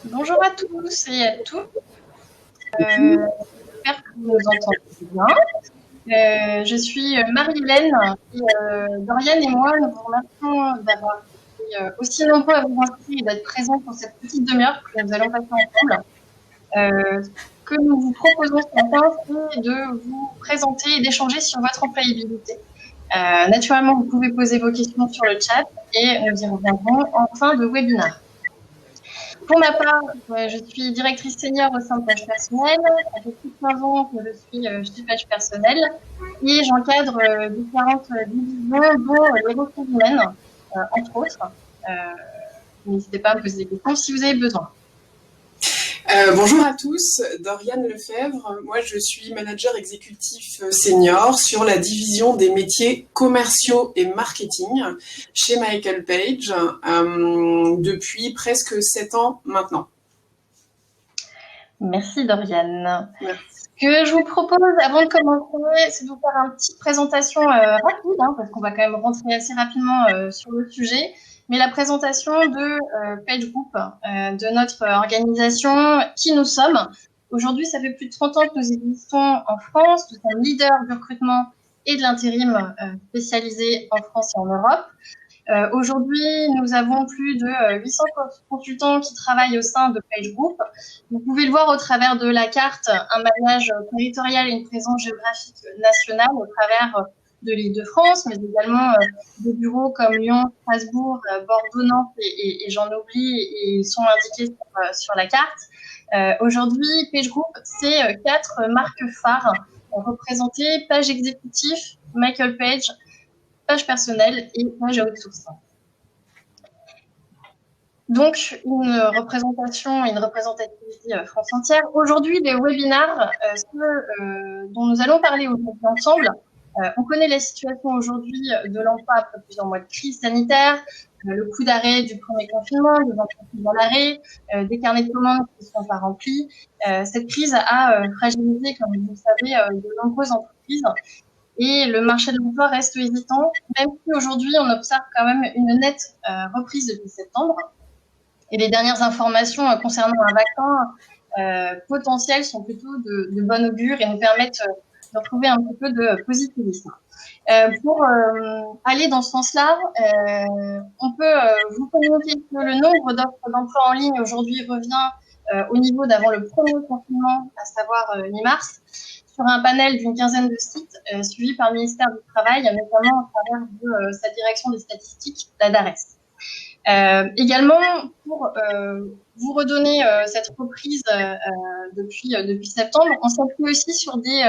Bonjour à tous et à toutes. J'espère que vous nous entendez bien. Je suis Marie-Hélène et Doriane et moi, nous vous remercions d'avoir été aussi nombreux à vous inscrire et d'être présents pour cette petite demi-heure que nous allons passer ensemble. Ce que nous vous proposons ce matin, c'est de vous présenter et d'échanger sur votre employabilité. Naturellement, vous pouvez poser vos questions sur le chat et nous y reviendrons en fin de webinaire. Pour ma part, je suis directrice senior au sein de Page Personnel. Ça fait plus de 15 ans que je suis chez Page Personnel et j'encadre différentes divisions, dont les ressources humaines, entre autres. N'hésitez pas à me poser des questions si vous avez besoin. Bonjour à tous, Doriane Lefebvre. Moi, je suis manager exécutif senior sur la division des métiers commerciaux et marketing chez Michael Page depuis presque 7 ans maintenant. Merci Doriane. Merci. Ce que je vous propose avant de commencer, c'est de vous faire une petite présentation rapide, parce qu'on va quand même rentrer assez rapidement sur le sujet. Mais la présentation de Page Group, de notre organisation, qui nous sommes. Aujourd'hui, ça fait plus de 30 ans que nous existons en France. Nous sommes leaders du recrutement et de l'intérim spécialisé en France et en Europe. Aujourd'hui, nous avons plus de 800 consultants qui travaillent au sein de Page Group. Vous pouvez le voir au travers de la carte, un maillage territorial et une présence géographique nationale au travers de l'Île-de-France, mais également des bureaux comme Lyon, Strasbourg, Bordeaux, Nantes et j'en oublie, et ils sont indiqués sur la carte. Aujourd'hui, Page Group, c'est 4 marques phares représentées: Page Exécutif, Michael Page, Page Personnel et Page Outsourcing. Donc, une représentation et une représentativité France entière. Aujourd'hui, les webinaires, dont nous allons parler aujourd'hui ensemble, on connaît la situation aujourd'hui de l'emploi après plusieurs mois de crise sanitaire, le coup d'arrêt du premier confinement, des entreprises dans l'arrêt, des carnets de commandes qui ne sont pas remplis. Cette crise a fragilisé, comme vous le savez, de nombreuses entreprises. Et le marché de l'emploi reste hésitant, même si aujourd'hui on observe quand même une nette reprise depuis septembre. Et les dernières informations concernant un vaccin potentiel sont plutôt de bon augure et nous permettent de retrouver un petit peu de positivisme. Pour aller dans ce sens-là, on peut vous communiquer que le nombre d'offres d'emploi en ligne aujourd'hui revient au niveau d'avant le premier confinement, à savoir mi-mars, sur un panel d'une quinzaine de sites suivis par le ministère du Travail, notamment à travers de sa direction des statistiques, la DARES. Également, pour vous redonner cette reprise depuis septembre, on s'appuie aussi sur des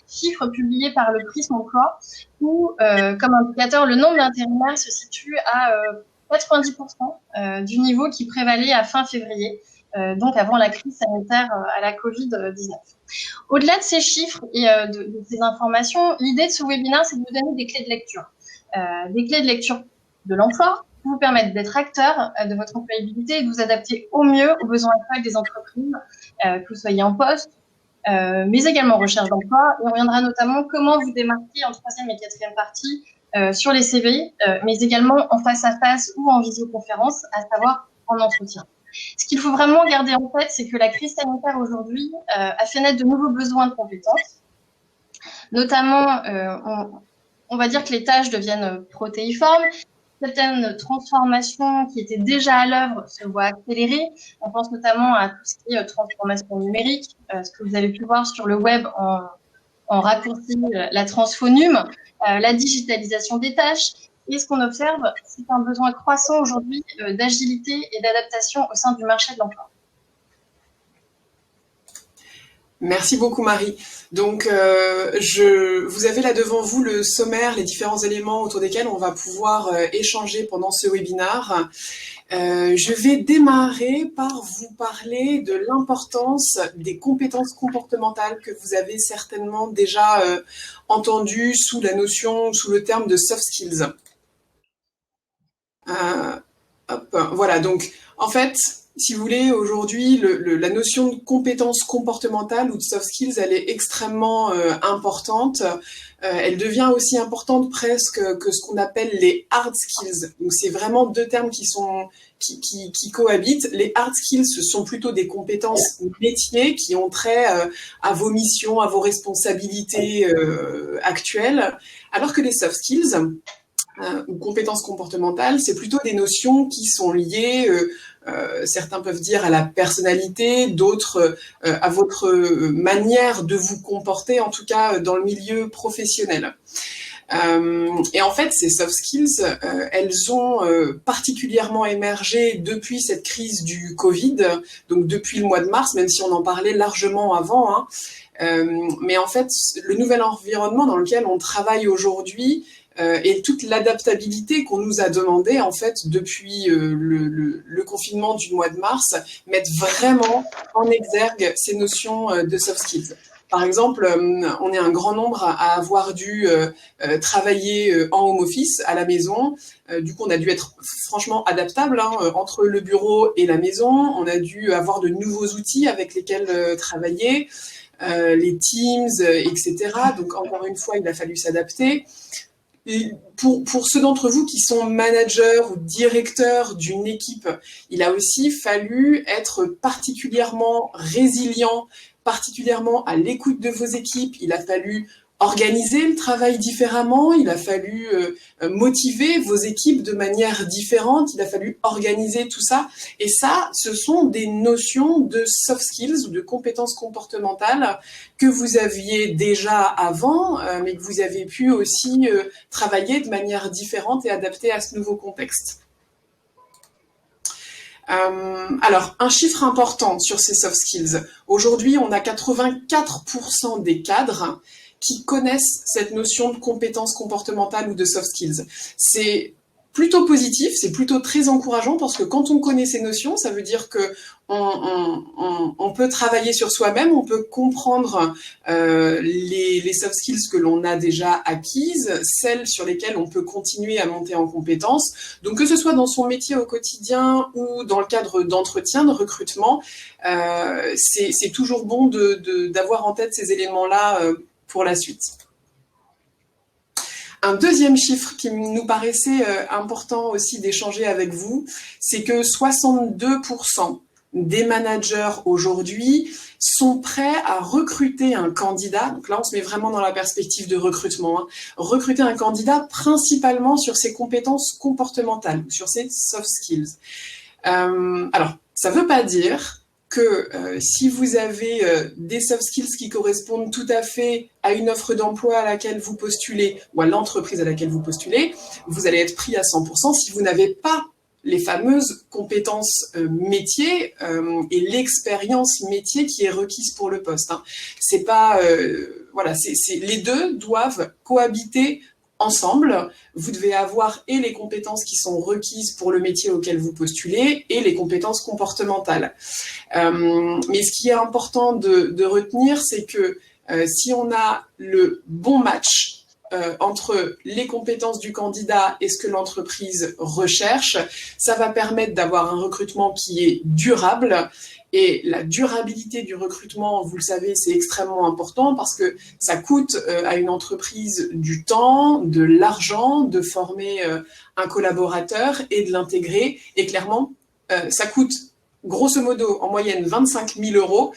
chiffres publiés par le Prisme Emploi, où, comme indicateur, le nombre d'intérimaires se situe à 90% du niveau qui prévalait à fin février, donc avant la crise sanitaire à la Covid-19. Au-delà de ces chiffres et de ces informations, l'idée de ce webinaire, c'est de vous donner des clés de lecture. Des clés de lecture de l'emploi, qui vous permettent d'être acteur de votre employabilité et de vous adapter au mieux aux besoins actuels des entreprises, que vous soyez en poste, mais également en recherche d'emploi. Et on reviendra notamment comment vous démarquer en troisième et quatrième partie sur les CV, mais également en face à face ou en visioconférence, à savoir en entretien. Ce qu'il faut vraiment garder en tête, c'est que la crise sanitaire aujourd'hui a fait naître de nouveaux besoins de compétences. Notamment, on va dire que les tâches deviennent protéiformes. Certaines transformations qui étaient déjà à l'œuvre se voient accélérées. On pense notamment à tout ce qui est transformation numérique, ce que vous avez pu voir sur le web en raccourci, la transphonum, la digitalisation des tâches. Et ce qu'on observe, c'est un besoin croissant aujourd'hui d'agilité et d'adaptation au sein du marché de l'emploi. Merci beaucoup Marie. Donc vous avez là devant vous le sommaire, les différents éléments autour desquels on va pouvoir échanger pendant ce webinaire. Je vais démarrer par vous parler de l'importance des compétences comportementales que vous avez certainement déjà entendues sous le terme de soft skills. Voilà, donc en fait, Si vous voulez, aujourd'hui, la notion de compétence comportementale ou de soft skills, elle est extrêmement importante. Elle devient aussi importante presque que ce qu'on appelle les hard skills. Donc, c'est vraiment deux termes qui cohabitent. Les hard skills, ce sont plutôt des compétences métiers qui ont trait à vos missions, à vos responsabilités actuelles, alors que les soft skills ou compétences comportementales, c'est plutôt des notions qui sont liées, certains peuvent dire à la personnalité, d'autres à votre manière de vous comporter, en tout cas dans le milieu professionnel. Et en fait, ces soft skills, elles ont particulièrement émergé depuis cette crise du Covid, donc depuis le mois de mars, même si on en parlait largement avant, hein. Mais en fait, le nouvel environnement dans lequel on travaille aujourd'hui et toute l'adaptabilité qu'on nous a demandé en fait depuis le confinement du mois de mars mettent vraiment en exergue ces notions de soft skills. Par exemple, on est un grand nombre à avoir dû travailler en home office à la maison. Du coup, on a dû être franchement adaptable entre le bureau et la maison. On a dû avoir de nouveaux outils avec lesquels travailler, les Teams, etc. Donc, encore une fois, il a fallu s'adapter. Et pour ceux d'entre vous qui sont managers ou directeurs d'une équipe, il a aussi fallu être particulièrement résilient, particulièrement à l'écoute de vos équipes. Il a fallu organiser le travail différemment, il a fallu motiver vos équipes de manière différente, il a fallu organiser tout ça. Et ça, ce sont des notions de soft skills ou de compétences comportementales que vous aviez déjà avant, mais que vous avez pu aussi travailler de manière différente et adaptée à ce nouveau contexte. Alors, un chiffre important sur ces soft skills. Aujourd'hui, on a 84% des cadres qui connaissent cette notion de compétences comportementales ou de soft skills. C'est plutôt positif, c'est plutôt très encourageant parce que quand on connaît ces notions, ça veut dire que on peut travailler sur soi-même, on peut comprendre les soft skills que l'on a déjà acquises, celles sur lesquelles on peut continuer à monter en compétences. Donc que ce soit dans son métier au quotidien ou dans le cadre d'entretien, de recrutement, c'est toujours bon d'avoir en tête ces éléments-là pour la suite. Un deuxième chiffre qui nous paraissait important aussi d'échanger avec vous, c'est que 62% des managers aujourd'hui sont prêts à recruter un candidat. Donc là, on se met vraiment dans la perspective de recrutement. Hein. Recruter un candidat principalement sur ses compétences comportementales, sur ses soft skills. Alors, ça ne veut pas dire que si vous avez des soft skills qui correspondent tout à fait à une offre d'emploi à laquelle vous postulez ou à l'entreprise à laquelle vous postulez, vous allez être pris à 100% si vous n'avez pas les fameuses compétences métiers et l'expérience métier qui est requise pour le poste. Hein. C'est pas voilà, les deux doivent cohabiter ensemble. Vous devez avoir et les compétences qui sont requises pour le métier auquel vous postulez et les compétences comportementales. Mais ce qui est important de retenir, c'est que si on a le bon match entre les compétences du candidat et ce que l'entreprise recherche, ça va permettre d'avoir un recrutement qui est durable. Et la durabilité du recrutement, vous le savez, c'est extrêmement important parce que ça coûte à une entreprise du temps, de l'argent, de former un collaborateur et de l'intégrer. Et clairement, ça coûte grosso modo en moyenne 25 000 euros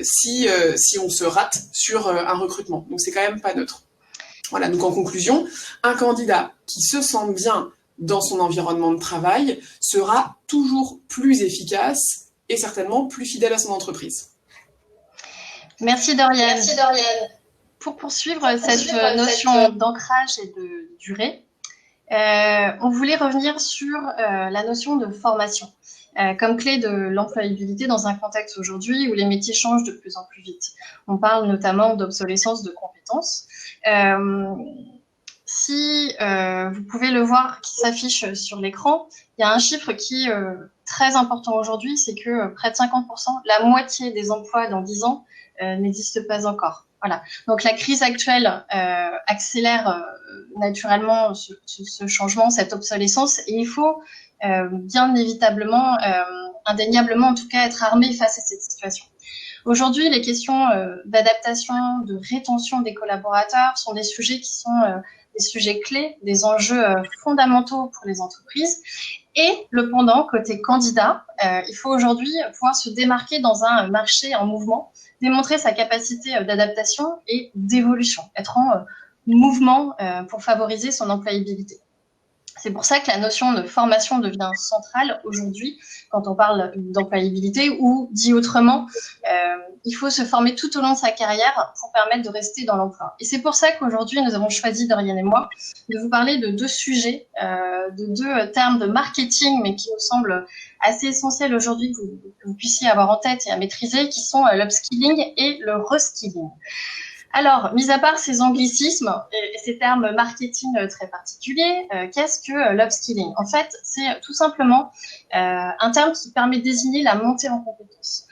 si on se rate sur un recrutement. Donc c'est quand même pas neutre. Voilà, donc en conclusion, un candidat qui se sent bien dans son environnement de travail sera toujours plus efficace et certainement plus fidèle à son entreprise. Merci Doriane. Pour poursuivre cette notion d'ancrage et de durée, on voulait revenir sur la notion de formation comme clé de l'employabilité dans un contexte aujourd'hui où les métiers changent de plus en plus vite. On parle notamment d'obsolescence de compétences. Si vous pouvez le voir qui s'affiche sur l'écran, il y a un chiffre qui est très important aujourd'hui, c'est que près de 50%, la moitié des emplois dans 10 ans n'existent pas encore. Voilà. Donc la crise actuelle accélère naturellement ce changement, cette obsolescence, et il faut bien évitablement indéniablement, en tout cas, être armé face à cette situation. Aujourd'hui, les questions d'adaptation, de rétention des collaborateurs sont des sujets qui sont des sujets clés, des enjeux fondamentaux pour les entreprises. Et le pendant, côté candidat, il faut aujourd'hui pouvoir se démarquer dans un marché en mouvement, démontrer sa capacité d'adaptation et d'évolution, être en mouvement pour favoriser son employabilité. C'est pour ça que la notion de formation devient centrale aujourd'hui quand on parle d'employabilité, ou dit autrement, il faut se former tout au long de sa carrière pour permettre de rester dans l'emploi. Et c'est pour ça qu'aujourd'hui, nous avons choisi, Dorian et moi, de vous parler de deux sujets, de deux termes de marketing, mais qui nous semblent assez essentiels aujourd'hui que vous puissiez avoir en tête et à maîtriser, qui sont l'upskilling et le reskilling. Alors, mis à part ces anglicismes et ces termes marketing très particuliers, qu'est-ce que l'upskilling? En fait, c'est tout simplement un terme qui permet de désigner la montée en compétences.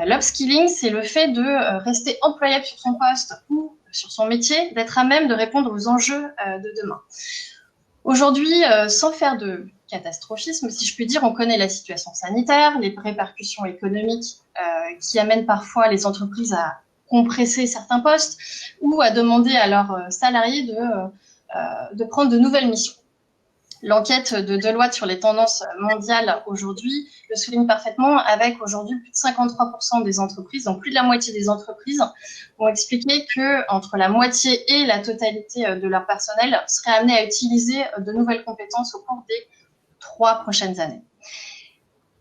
L'upskilling, c'est le fait de rester employable sur son poste ou sur son métier, d'être à même de répondre aux enjeux de demain. Aujourd'hui, sans faire de catastrophisme, si je puis dire, on connaît la situation sanitaire, les répercussions économiques qui amènent parfois les entreprises à compresser certains postes ou à demander à leurs salariés de prendre de nouvelles missions. L'enquête de Deloitte sur les tendances mondiales aujourd'hui le souligne parfaitement, avec aujourd'hui plus de 53% des entreprises, donc plus de la moitié des entreprises, ont expliqué que entre la moitié et la totalité de leur personnel seraient amenés à utiliser de nouvelles compétences au cours des 3 prochaines années.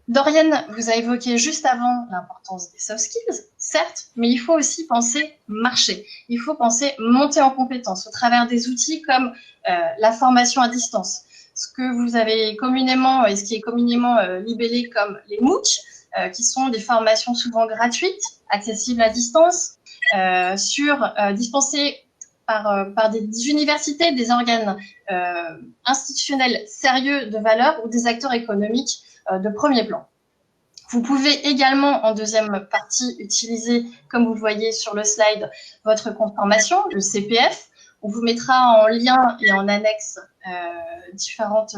Dorian vous a évoqué juste avant l'importance des soft skills, certes, mais il faut aussi penser marché. Il faut penser monter en compétences au travers des outils comme la formation à distance, ce que vous avez communément et ce qui est communément libellé comme les MOOC, qui sont des formations souvent gratuites, accessibles à distance, dispensées par des universités, des organes institutionnels sérieux de valeur ou des acteurs économiques de premier plan. Vous pouvez également, en deuxième partie, utiliser, comme vous le voyez sur le slide, votre compte formation, le CPF. On vous mettra en lien et en annexe différentes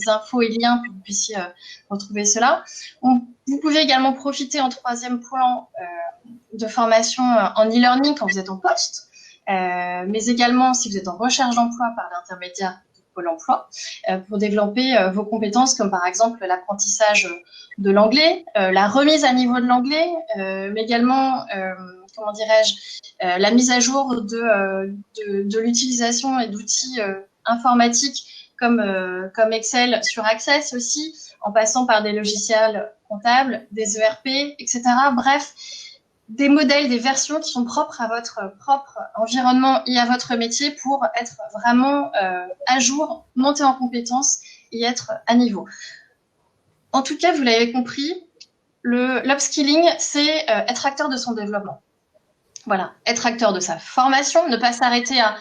infos et liens pour que vous puissiez retrouver cela. Vous pouvez également profiter en troisième point de formation en e-learning quand vous êtes en poste, mais également si vous êtes en recherche d'emploi par l'intermédiaire de Pôle emploi, pour développer vos compétences comme par exemple l'apprentissage de l'anglais, la remise à niveau de l'anglais, mais également comment dirais-je, la mise à jour de l'utilisation et d'outils informatiques comme Excel sur Access aussi, en passant par des logiciels comptables, des ERP, etc. Bref, des modèles, des versions qui sont propres à votre propre environnement et à votre métier pour être vraiment à jour, monter en compétences et être à niveau. En tout cas, vous l'avez compris, l'upskilling, c'est être acteur de son développement. Voilà, être acteur de sa formation, ne pas s'arrêter à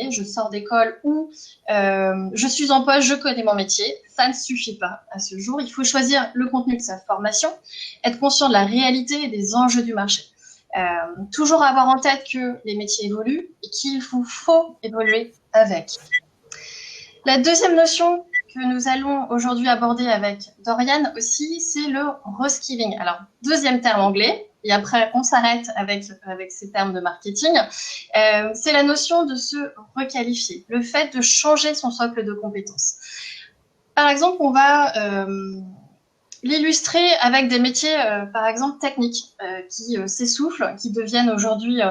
je sors d'école ou je suis en poste, je connais mon métier. Ça ne suffit pas à ce jour. Il faut choisir le contenu de sa formation, être conscient de la réalité et des enjeux du marché. Toujours avoir en tête que les métiers évoluent et qu'il vous faut évoluer avec. La deuxième notion que nous allons aujourd'hui aborder avec Dorian aussi, c'est le reskilling. Alors, deuxième terme anglais, et après on s'arrête avec ces termes de marketing, c'est la notion de se requalifier, le fait de changer son socle de compétences. Par exemple, on va l'illustrer avec des métiers, par exemple, techniques, qui s'essoufflent, qui deviennent aujourd'hui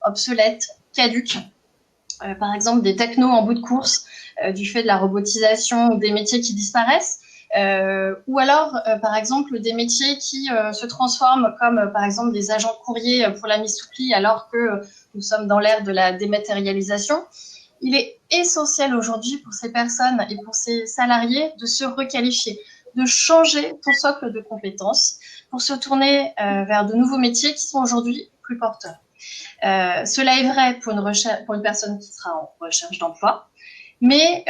obsolètes, caduques. Par exemple, des technos en bout de course, du fait de la robotisation, ou des métiers qui disparaissent. Ou alors, par exemple, des métiers qui se transforment comme, par exemple, des agents de courrier pour la mise sous pli, alors que nous sommes dans l'ère de la dématérialisation. Il est essentiel aujourd'hui pour ces personnes et pour ces salariés de se requalifier, de changer son socle de compétences pour se tourner vers de nouveaux métiers qui sont aujourd'hui plus porteurs. Cela est vrai pour une personne qui sera en recherche d'emploi, mais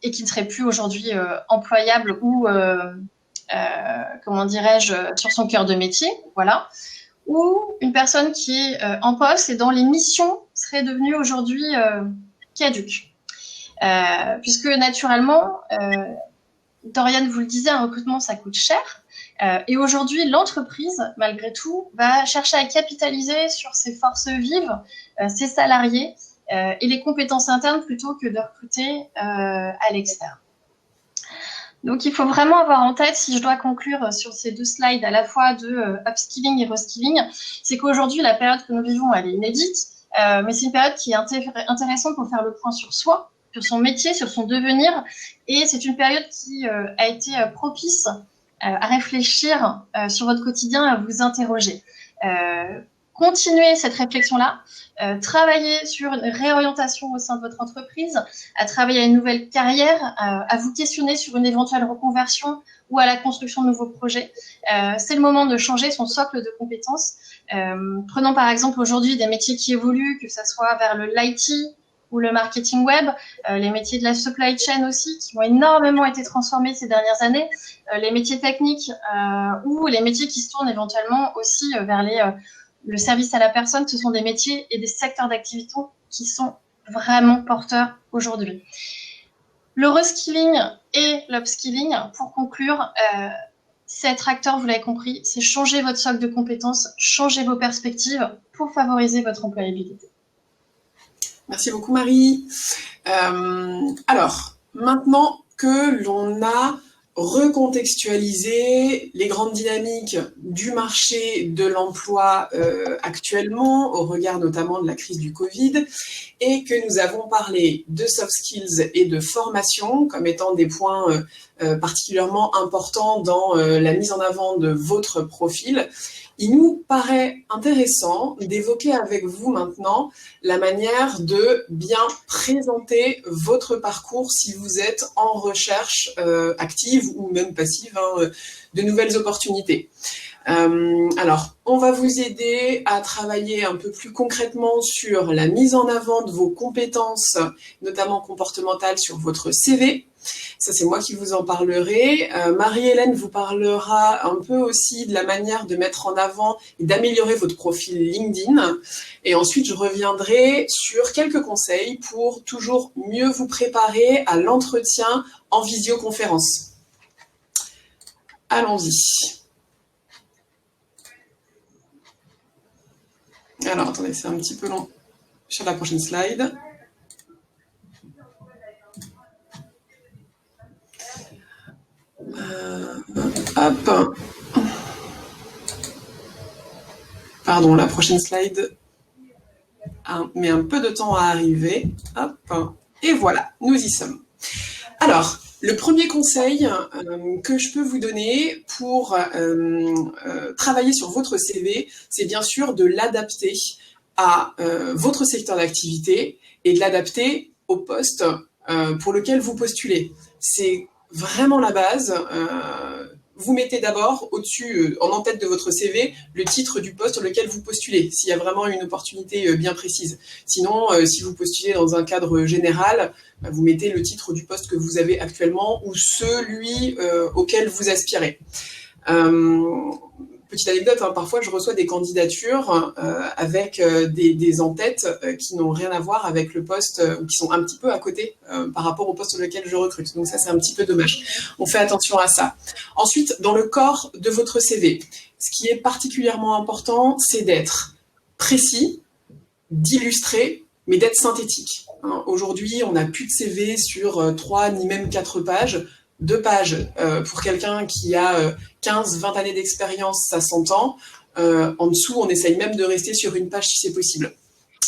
et qui ne serait plus aujourd'hui employable ou comment dirais-je, sur son cœur de métier, voilà, ou une personne qui est en poste et dont les missions seraient devenues aujourd'hui caduques, puisque naturellement Dorian vous le disait, un recrutement, ça coûte cher. Et aujourd'hui, l'entreprise, malgré tout, va chercher à capitaliser sur ses forces vives, ses salariés et les compétences internes plutôt que de recruter à l'externe. Donc, il faut vraiment avoir en tête, si je dois conclure sur ces 2 slides, à la fois de upskilling et reskilling, c'est qu'aujourd'hui, la période que nous vivons, elle est inédite, mais c'est une période qui est intéressante pour faire le point sur soi, sur son métier, sur son devenir, et c'est une période qui a été propice à réfléchir sur votre quotidien, à vous interroger. Continuez cette réflexion-là, travailler sur une réorientation au sein de votre entreprise, à travailler à une nouvelle carrière, à vous questionner sur une éventuelle reconversion ou à la construction de nouveaux projets. C'est le moment de changer son socle de compétences. Prenons par exemple aujourd'hui des métiers qui évoluent, que ce soit vers l'IT ou le marketing web, les métiers de la supply chain aussi, qui ont énormément été transformés ces dernières années, les métiers techniques ou les métiers qui se tournent éventuellement aussi vers le service à la personne. Ce sont des métiers et des secteurs d'activité qui sont vraiment porteurs aujourd'hui. Le reskilling et l'upskilling, pour conclure, c'est être acteur, vous l'avez compris, c'est changer votre socle de compétences, changer vos perspectives pour favoriser votre employabilité. Merci beaucoup Marie. Alors, maintenant que l'on a recontextualiser les grandes dynamiques du marché de l'emploi actuellement, au regard notamment de la crise du Covid, et que nous avons parlé de soft skills et de formation comme étant des points particulièrement importants dans la mise en avant de votre profil. Il nous paraît intéressant d'évoquer avec vous maintenant la manière de bien présenter votre parcours si vous êtes en recherche active ou même passive de nouvelles opportunités. Alors, on va vous aider à travailler un peu plus concrètement sur la mise en avant de vos compétences, notamment comportementales, sur votre CV. Ça, c'est moi qui vous en parlerai. Marie-Hélène vous parlera un peu aussi de la manière de mettre en avant et d'améliorer votre profil LinkedIn. Et ensuite, je reviendrai sur quelques conseils pour toujours mieux vous préparer à l'entretien en visioconférence. Allons-y. Alors, attendez, c'est un petit peu long sur la prochaine slide. Hop. Pardon, la prochaine slide met un peu de temps à arriver. Hop. Et voilà, nous y sommes. Alors, le premier conseil que je peux vous donner pour travailler sur votre CV, c'est bien sûr de l'adapter à votre secteur d'activité et de l'adapter au poste pour lequel vous postulez. C'est vraiment la base. Vous mettez d'abord au-dessus, en tête de votre CV, le titre du poste sur lequel vous postulez, s'il y a vraiment une opportunité bien précise. Sinon, si vous postulez dans un cadre général, vous mettez le titre du poste que vous avez actuellement ou celui auquel vous aspirez. Petite anecdote, parfois je reçois des candidatures avec des en-têtes qui n'ont rien à voir avec le poste, ou qui sont un petit peu à côté par rapport au poste sur lequel je recrute. Donc ça, c'est un petit peu dommage. On fait attention à ça. Ensuite, dans le corps de votre CV, ce qui est particulièrement important, c'est d'être précis, d'illustrer, mais d'être synthétique. Aujourd'hui, on n'a plus de CV sur 3 ni même 4 pages. 2 pages pour quelqu'un qui a 15-20 années d'expérience, ça s'entend. En dessous, on essaye même de rester sur 1 page si c'est possible.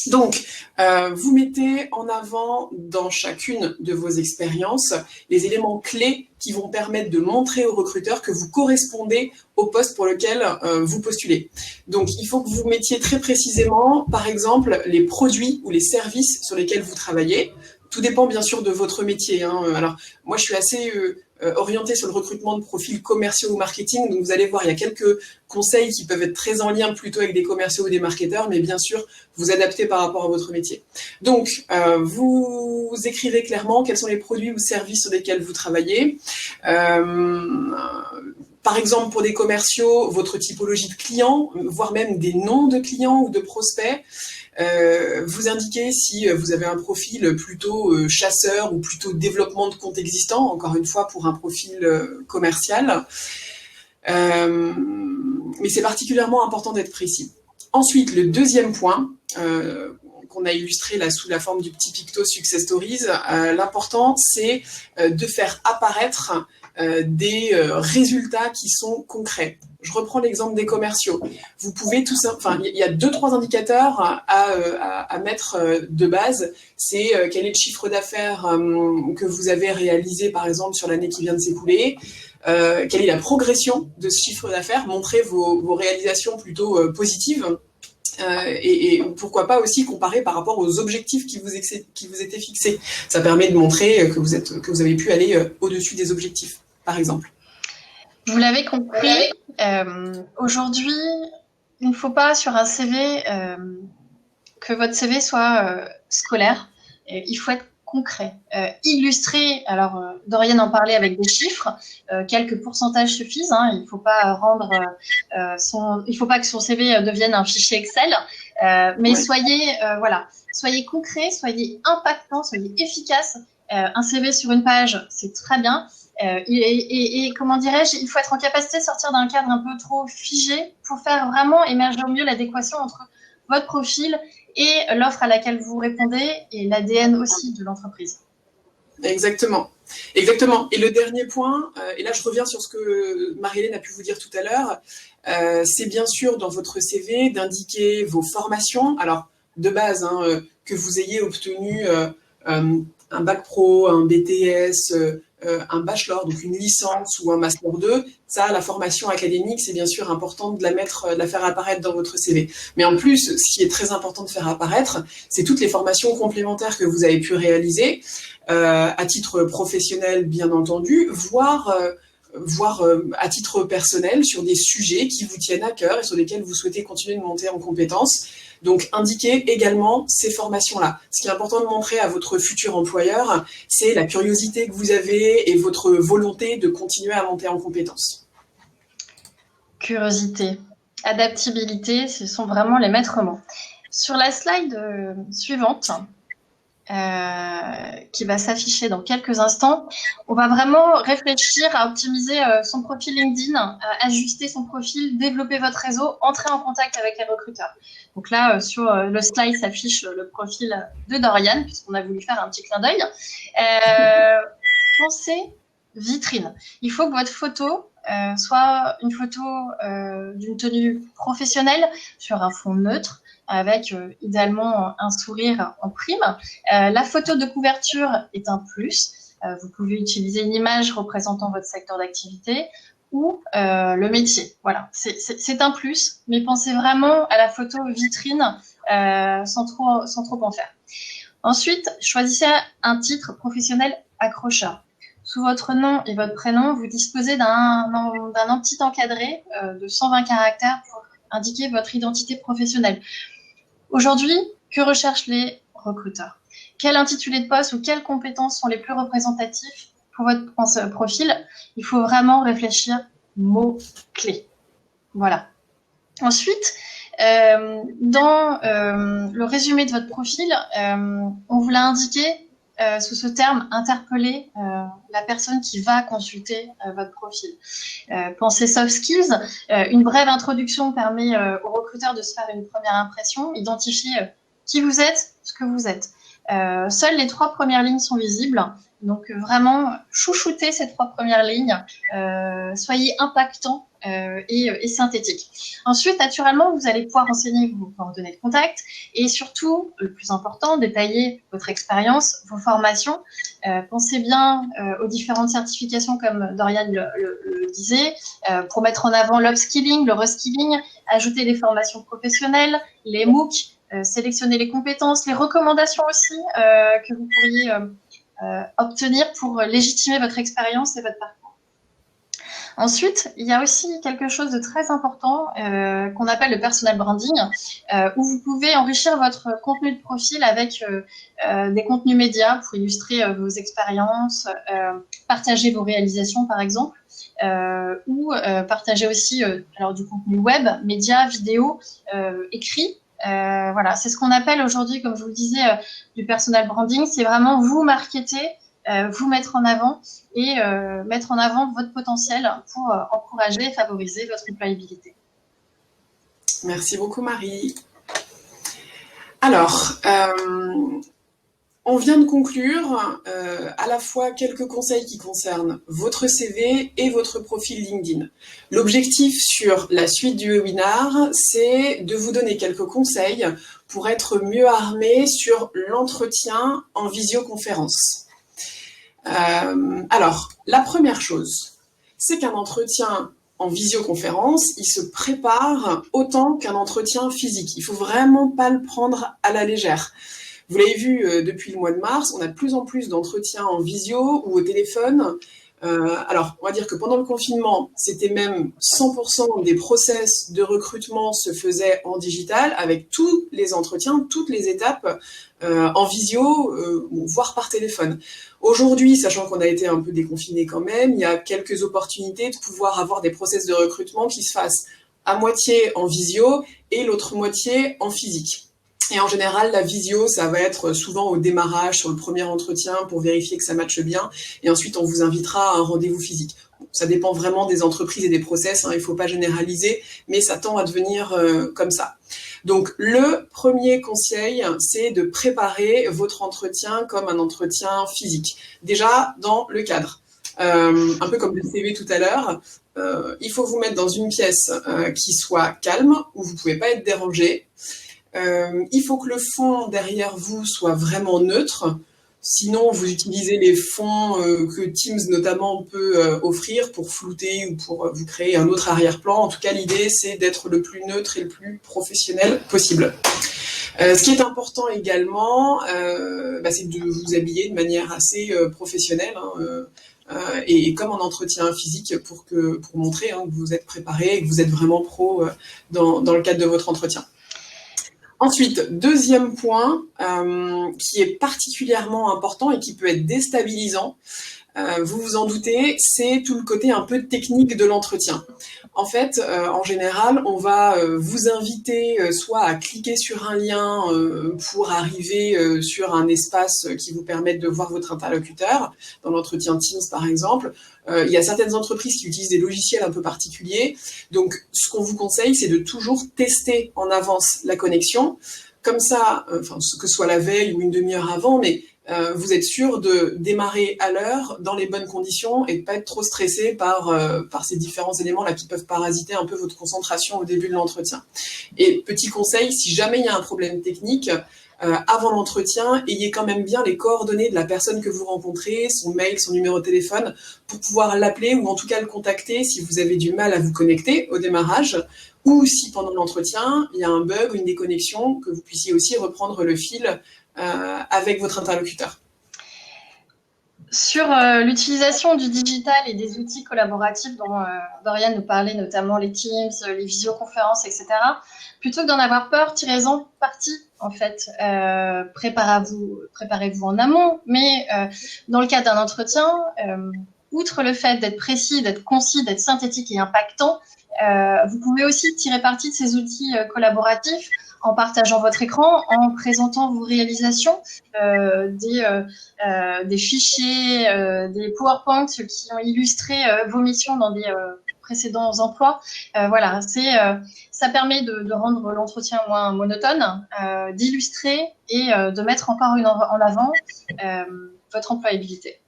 Donc, vous mettez en avant dans chacune de vos expériences les éléments clés qui vont permettre de montrer aux recruteurs que vous correspondez au poste pour lequel vous postulez. Donc, il faut que vous mettiez très précisément, par exemple, les produits ou les services sur lesquels vous travaillez. Tout dépend bien sûr de votre métier. Alors, moi, je suis assez orientée sur le recrutement de profils commerciaux ou marketing. Donc, vous allez voir, il y a quelques conseils qui peuvent être très en lien plutôt avec des commerciaux ou des marketeurs, mais bien sûr, vous adaptez par rapport à votre métier. Donc, vous écrivez clairement quels sont les produits ou services sur lesquels vous travaillez. par exemple, pour des commerciaux, votre typologie de clients, voire même des noms de clients ou de prospects. Vous indiquez si vous avez un profil plutôt chasseur ou plutôt développement de compte existant, encore une fois pour un profil commercial. Mais c'est particulièrement important d'être précis. Ensuite, le deuxième point, qu'on a illustré là sous la forme du petit picto Success Stories, l'important c'est de faire apparaître des résultats qui sont concrets. Je reprends l'exemple des commerciaux. Vous pouvez il y a 2-3 indicateurs à mettre de base. C'est quel est le chiffre d'affaires que vous avez réalisé par exemple sur l'année qui vient de s'écouler. Quelle est la progression de ce chiffre d'affaires, montrez vos réalisations plutôt positives et pourquoi pas aussi comparer par rapport aux objectifs qui vous étaient fixés. Ça permet de montrer que vous avez pu aller au-dessus des objectifs, par exemple. Vous l'avez compris, aujourd'hui, il ne faut pas sur un CV que votre CV soit scolaire, il faut être concret, illustré. Alors, Dorian en parlait avec des chiffres, quelques pourcentages suffisent. Hein, il ne faut pas il faut pas que son CV devienne un fichier Excel, mais soyez concret, soyez impactant, soyez efficace. Un CV sur une page, c'est très bien. Comment dirais-je, il faut être en capacité de sortir d'un cadre un peu trop figé pour faire vraiment émerger au mieux l'adéquation entre votre profil et l'offre à laquelle vous répondez et l'ADN aussi de l'entreprise. Exactement. Exactement. Et le dernier point, et là je reviens sur ce que Marie-Hélène a pu vous dire tout à l'heure, c'est bien sûr dans votre CV d'indiquer vos formations. Alors, de base, que vous ayez obtenu un bac pro, un BTS, un bachelor, donc une licence ou un master 2, ça, la formation académique, c'est bien sûr important de la faire apparaître dans votre CV. Mais en plus, ce qui est très important de faire apparaître, c'est toutes les formations complémentaires que vous avez pu réaliser, à titre professionnel, bien entendu, voire à titre personnel sur des sujets qui vous tiennent à cœur et sur lesquels vous souhaitez continuer de monter en compétences. Donc, indiquez également ces formations-là. Ce qui est important de montrer à votre futur employeur, c'est la curiosité que vous avez et votre volonté de continuer à monter en compétences. Curiosité, adaptabilité, ce sont vraiment les maîtres mots. Sur la slide suivante, qui va s'afficher dans quelques instants, on va vraiment réfléchir à optimiser son profil LinkedIn, à ajuster son profil, développer votre réseau, entrer en contact avec les recruteurs. Donc là, sur le slide s'affiche le profil de Dorian, puisqu'on a voulu faire un petit clin d'œil. Pensez vitrine. Il faut que votre photo soit une photo d'une tenue professionnelle sur un fond neutre, avec idéalement un sourire en prime. La photo de couverture est un plus. Vous pouvez utiliser une image représentant votre secteur d'activité ou le métier. Voilà, c'est un plus, mais pensez vraiment à la photo vitrine sans trop en faire. Ensuite, choisissez un titre professionnel accrocheur. Sous votre nom et votre prénom, vous disposez d'un petit encadré de 120 caractères pour indiquer votre identité professionnelle. Aujourd'hui, que recherchent les recruteurs? Quel intitulé de poste ou quelles compétences sont les plus représentatifs pour votre profil? Il faut vraiment réfléchir mots-clés. Voilà. Ensuite, dans le résumé de votre profil, on vous l'a indiqué sous ce terme, interpeller la personne qui va consulter votre profil. Pensez soft skills. Une brève introduction permet aux recruteurs de se faire une première impression, identifier qui vous êtes, ce que vous êtes. Seules les 3 premières lignes sont visibles. Donc vraiment, chouchoutez ces 3 premières lignes. Soyez impactant et synthétique. Ensuite, naturellement, vous allez pouvoir renseigner vos coordonnées de contact et surtout, le plus important, détailler votre expérience, vos formations. Pensez bien aux différentes certifications comme Dorian le disait, pour mettre en avant l'upskilling, le reskilling, ajouter des formations professionnelles, les MOOC, sélectionner les compétences, les recommandations aussi que vous pourriez obtenir pour légitimer votre expérience et votre parcours. Ensuite, il y a aussi quelque chose de très important qu'on appelle le personal branding, où vous pouvez enrichir votre contenu de profil avec des contenus médias pour illustrer vos expériences, partager vos réalisations par exemple, ou partager aussi alors du contenu web, médias, vidéos, écrits. Voilà, c'est ce qu'on appelle aujourd'hui, comme je vous le disais, du personal branding. C'est vraiment vous marketer, vous mettre en avant et mettre en avant votre potentiel pour encourager et favoriser votre employabilité. Merci beaucoup, Marie. Alors, on vient de conclure à la fois quelques conseils qui concernent votre CV et votre profil LinkedIn. L'objectif sur la suite du webinaire, c'est de vous donner quelques conseils pour être mieux armé sur l'entretien en visioconférence. Alors, la première chose, c'est qu'un entretien en visioconférence, il se prépare autant qu'un entretien physique. Il ne faut vraiment pas le prendre à la légère. Vous l'avez vu depuis le mois de mars, on a de plus en plus d'entretiens en visio ou au téléphone. Alors, on va dire que pendant le confinement, c'était même 100% des process de recrutement se faisaient en digital, avec tous les entretiens, toutes les étapes en visio, voire par téléphone. Aujourd'hui, sachant qu'on a été un peu déconfiné quand même, il y a quelques opportunités de pouvoir avoir des process de recrutement qui se fassent à moitié en visio et l'autre moitié en physique. Et en général, la visio, ça va être souvent au démarrage, sur le premier entretien, pour vérifier que ça matche bien. Et ensuite, on vous invitera à un rendez-vous physique. Ça dépend vraiment des entreprises et des process, hein, il ne faut pas généraliser, mais ça tend à devenir comme ça. Donc, le premier conseil, c'est de préparer votre entretien comme un entretien physique. Déjà, dans le cadre. Un peu comme le CV tout à l'heure, il faut vous mettre dans une pièce qui soit calme, où vous ne pouvez pas être dérangé. Il faut que le fond derrière vous soit vraiment neutre. Sinon, vous utilisez les fonds que Teams notamment peut offrir pour flouter ou pour vous créer un autre arrière-plan. En tout cas, l'idée, c'est d'être le plus neutre et le plus professionnel possible. Ce qui est important également, c'est de vous habiller de manière assez professionnelle, et comme en entretien physique pour montrer que vous êtes préparé et que vous êtes vraiment pro dans le cadre de votre entretien. Ensuite, deuxième point qui est particulièrement important et qui peut être déstabilisant, vous vous en doutez, c'est tout le côté un peu technique de l'entretien. En fait, en général, on va vous inviter soit à cliquer sur un lien pour arriver sur un espace qui vous permette de voir votre interlocuteur, dans l'entretien Teams par exemple. Il y a certaines entreprises qui utilisent des logiciels un peu particuliers. Donc, ce qu'on vous conseille, c'est de toujours tester en avance la connexion. Comme ça, que ce soit la veille ou une demi-heure avant, mais vous êtes sûr de démarrer à l'heure, dans les bonnes conditions, et de pas être trop stressé par ces différents éléments-là qui peuvent parasiter un peu votre concentration au début de l'entretien. Et petit conseil, si jamais il y a un problème technique, avant l'entretien, ayez quand même bien les coordonnées de la personne que vous rencontrez, son mail, son numéro de téléphone, pour pouvoir l'appeler ou en tout cas le contacter si vous avez du mal à vous connecter au démarrage, ou si pendant l'entretien, il y a un bug ou une déconnexion, que vous puissiez aussi reprendre le fil avec votre interlocuteur. Sur l'utilisation du digital et des outils collaboratifs dont Dorian nous parlait, notamment les Teams, les visioconférences, etc., plutôt que d'en avoir peur, tirez-en parti, en fait. Préparez-vous en amont, mais dans le cadre d'un entretien, outre le fait d'être précis, d'être concis, d'être synthétique et impactant, vous pouvez aussi tirer parti de ces outils collaboratifs en partageant votre écran, en présentant vos réalisations, des fichiers, des PowerPoints qui ont illustré vos missions dans des précédents emplois. Voilà, ça permet de rendre l'entretien moins monotone, d'illustrer et de mettre encore en avant votre employabilité.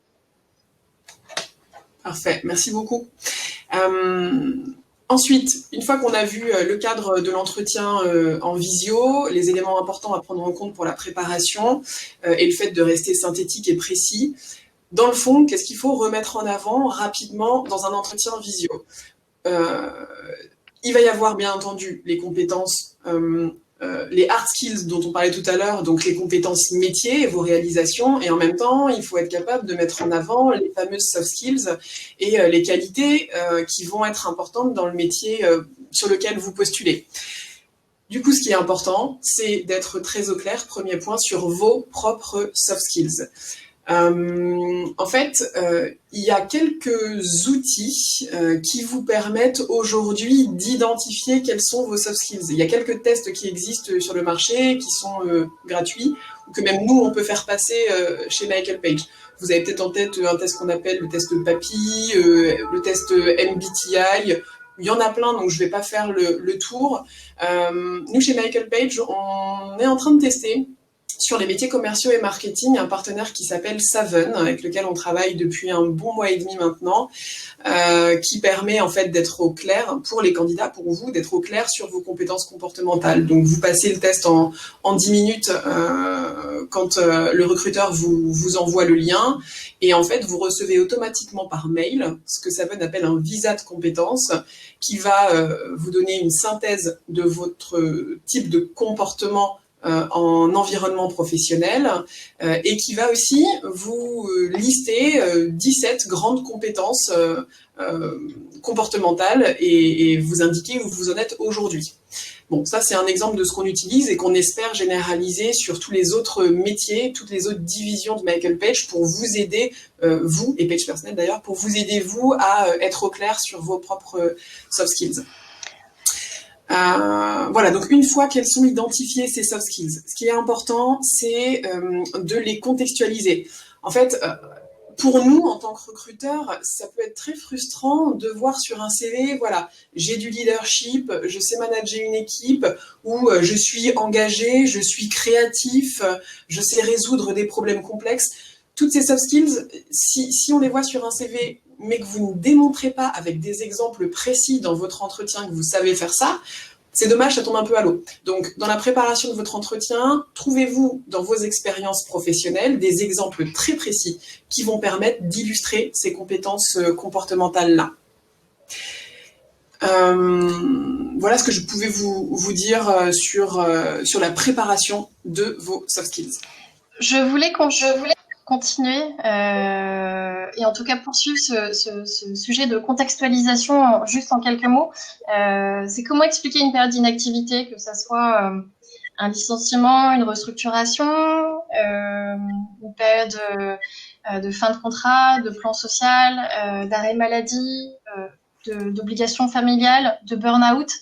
Parfait, merci beaucoup. Ensuite, une fois qu'on a vu le cadre de l'entretien en visio, les éléments importants à prendre en compte pour la préparation et le fait de rester synthétique et précis, dans le fond, qu'est-ce qu'il faut remettre en avant rapidement dans un entretien visio ? Il va y avoir bien entendu les compétences, les hard skills dont on parlait tout à l'heure, donc les compétences métiers, vos réalisations, et en même temps, il faut être capable de mettre en avant les fameuses soft skills et les qualités qui vont être importantes dans le métier sur lequel vous postulez. Du coup, ce qui est important, c'est d'être très au clair, premier point, sur vos propres soft skills. En fait, il y a quelques outils qui vous permettent aujourd'hui d'identifier quels sont vos soft skills. Il y a quelques tests qui existent sur le marché, qui sont gratuits, ou que même nous, on peut faire passer chez Michael Page. Vous avez peut-être en tête un test qu'on appelle le test PAPI, le test MBTI. Il y en a plein, donc je ne vais pas faire le tour. Nous, chez Michael Page, on est en train de tester sur les métiers commerciaux et marketing, un partenaire qui s'appelle Saven, avec lequel on travaille depuis un bon mois et demi maintenant, qui permet en fait d'être au clair pour les candidats, pour vous, d'être au clair sur vos compétences comportementales. Donc vous passez le test en 10 minutes quand le recruteur vous envoie le lien, et en fait vous recevez automatiquement par mail ce que Saven appelle un visa de compétences, qui va vous donner une synthèse de votre type de comportement en environnement professionnel et qui va aussi vous lister 17 grandes compétences comportementales et vous indiquer où vous en êtes aujourd'hui. Bon, ça c'est un exemple de ce qu'on utilise et qu'on espère généraliser sur tous les autres métiers, toutes les autres divisions de Michael Page pour vous aider, vous, et Page Personnel d'ailleurs, pour vous aider vous à être au clair sur vos propres soft skills. Voilà, donc une fois qu'elles sont identifiées, ces soft skills, ce qui est important, c'est de les contextualiser. En fait, pour nous, en tant que recruteurs, ça peut être très frustrant de voir sur un CV, voilà, j'ai du leadership, je sais manager une équipe, ou je suis engagé, je suis créatif, je sais résoudre des problèmes complexes. Toutes ces soft skills, si on les voit sur un CV, mais que vous ne démontrez pas avec des exemples précis dans votre entretien que vous savez faire ça, c'est dommage, ça tombe un peu à l'eau. Donc, dans la préparation de votre entretien, trouvez-vous dans vos expériences professionnelles des exemples très précis qui vont permettre d'illustrer ces compétences comportementales-là. Voilà ce que je pouvais vous dire sur la préparation de vos soft skills. Je voulais continuer et en tout cas poursuivre ce sujet de contextualisation juste en quelques mots. C'est comment expliquer une période d'inactivité, que ça soit un licenciement, une restructuration, une période de fin de contrat, de plan social, d'arrêt maladie, d'obligation familiale, de burn-out.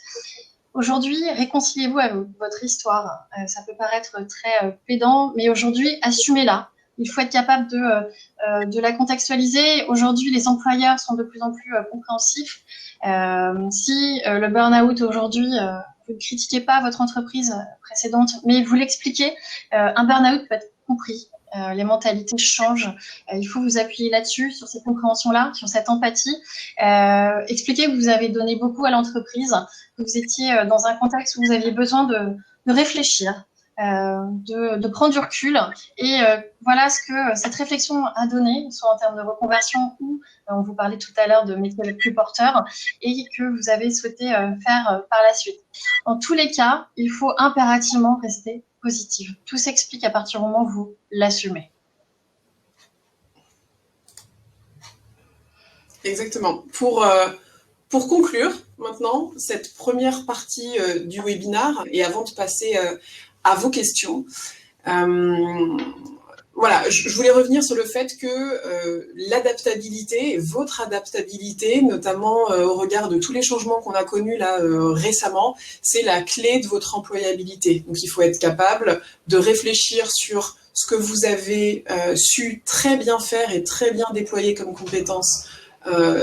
Aujourd'hui, réconciliez-vous avec votre histoire. Ça peut paraître très pédant, mais aujourd'hui, assumez-la. Il faut être capable de la contextualiser. Aujourd'hui, les employeurs sont de plus en plus compréhensifs. Si le burn-out aujourd'hui, vous ne critiquez pas votre entreprise précédente, mais vous l'expliquez, un burn-out peut être compris. Les mentalités changent. Il faut vous appuyer là-dessus, sur cette compréhension-là, sur cette empathie. Expliquer que vous avez donné beaucoup à l'entreprise, que vous étiez dans un contexte où vous aviez besoin de réfléchir, de prendre du recul. Et voilà ce que cette réflexion a donné, soit en termes de reconversion ou, on vous parlait tout à l'heure de métiers les plus porteurs, et que vous avez souhaité faire par la suite. Dans tous les cas, il faut impérativement rester positive. Tout s'explique à partir du moment où vous l'assumez. Exactement. Pour conclure maintenant cette première partie du webinaire et avant de passer à vos questions, voilà, je voulais revenir sur le fait que l'adaptabilité, votre adaptabilité, notamment au regard de tous les changements qu'on a connus là récemment, c'est la clé de votre employabilité. Donc il faut être capable de réfléchir sur ce que vous avez su très bien faire et très bien déployer comme compétences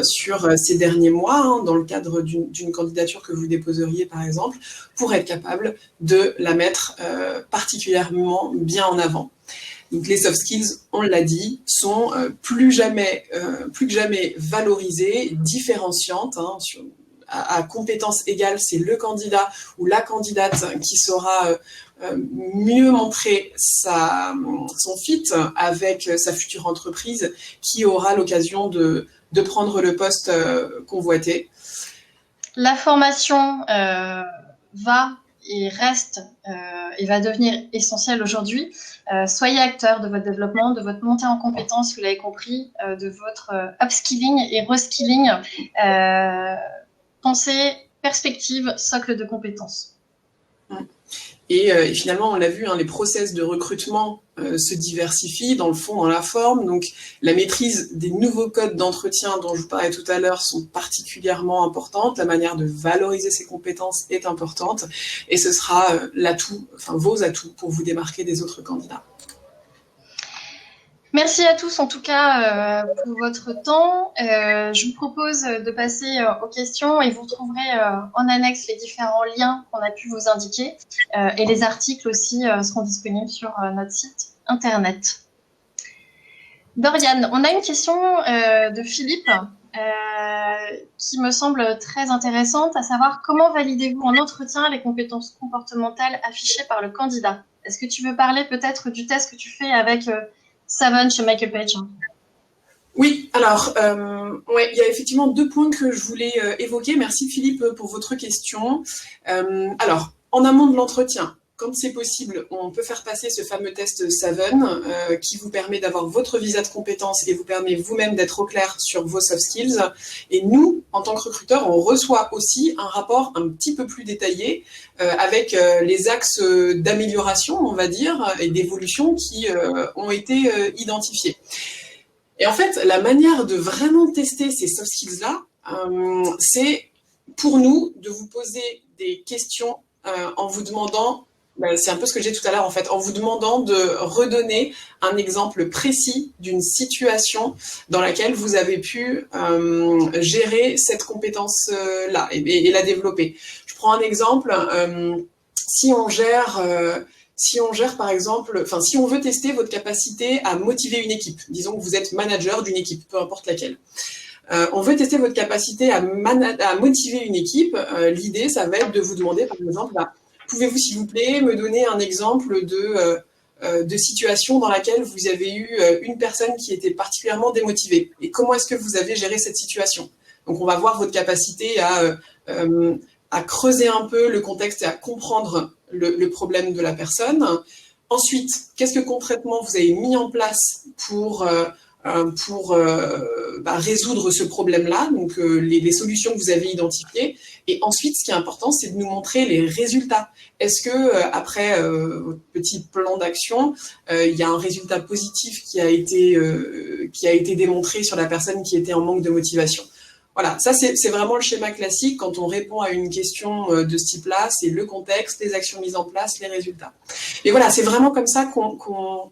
sur ces derniers mois, hein, dans le cadre d'une candidature que vous déposeriez par exemple, pour être capable de la mettre particulièrement bien en avant. Donc les soft skills, on l'a dit, sont plus que jamais valorisées, différenciantes. Hein, à compétences égales, c'est le candidat ou la candidate qui saura mieux montrer son fit avec sa future entreprise, qui aura l'occasion de prendre le poste convoité. La formation va et reste et va devenir essentielle aujourd'hui. Soyez acteur de votre développement, de votre montée en compétences, vous l'avez compris, de votre upskilling et reskilling. Pensez perspective, socle de compétences. Et finalement, on l'a vu, hein, les process de recrutement se diversifient dans le fond, dans la forme. Donc, la maîtrise des nouveaux codes d'entretien dont je vous parlais tout à l'heure sont particulièrement importantes. La manière de valoriser ces compétences est importante. Et ce sera l'atout, enfin vos atouts pour vous démarquer des autres candidats. Merci à tous en tout cas pour votre temps. Je vous propose de passer aux questions et vous trouverez en annexe les différents liens qu'on a pu vous indiquer et les articles aussi seront disponibles sur notre site internet. Dorian, on a une question de Philippe qui me semble très intéressante, à savoir comment validez-vous en entretien les compétences comportementales affichées par le candidat? Est-ce que tu veux parler peut-être du test que tu fais avec Seven chez Michael Page? Oui, alors, il y a effectivement 2 points que je voulais évoquer. Merci Philippe pour votre question. Alors, en amont de l'entretien, quand c'est possible, on peut faire passer ce fameux test Seven qui vous permet d'avoir votre visa de compétences et vous permet vous-même d'être au clair sur vos soft skills. Et nous, en tant que recruteurs, on reçoit aussi un rapport un petit peu plus détaillé avec les axes d'amélioration, on va dire, et d'évolution qui ont été identifiés. Et en fait, la manière de vraiment tester ces soft skills-là, c'est pour nous de vous poser des questions en vous demandant, c'est un peu ce que j'ai tout à l'heure en fait, en vous demandant de redonner un exemple précis d'une situation dans laquelle vous avez pu gérer cette compétence-là et la développer. Je prends un exemple, si on gère par exemple, si on veut tester votre capacité à motiver une équipe, disons que vous êtes manager d'une équipe, peu importe laquelle, on veut tester votre capacité à motiver une équipe, l'idée, ça va être de vous demander, par exemple, pouvez-vous s'il vous plaît me donner un exemple de situation dans laquelle vous avez eu une personne qui était particulièrement démotivée et comment est-ce que vous avez géré cette situation? Donc on va voir votre capacité à creuser un peu le contexte et à comprendre le problème de la personne. Ensuite, qu'est-ce que concrètement vous avez mis en place pour résoudre ce problème-là, donc les solutions que vous avez identifiées. Et ensuite, ce qui est important, c'est de nous montrer les résultats. Est-ce que après votre petit plan d'action, il y a un résultat positif qui a été démontré sur la personne qui était en manque de motivation? Voilà, ça c'est vraiment le schéma classique quand on répond à une question de ce type-là, c'est le contexte, les actions mises en place, les résultats. Et voilà, c'est vraiment comme ça qu'on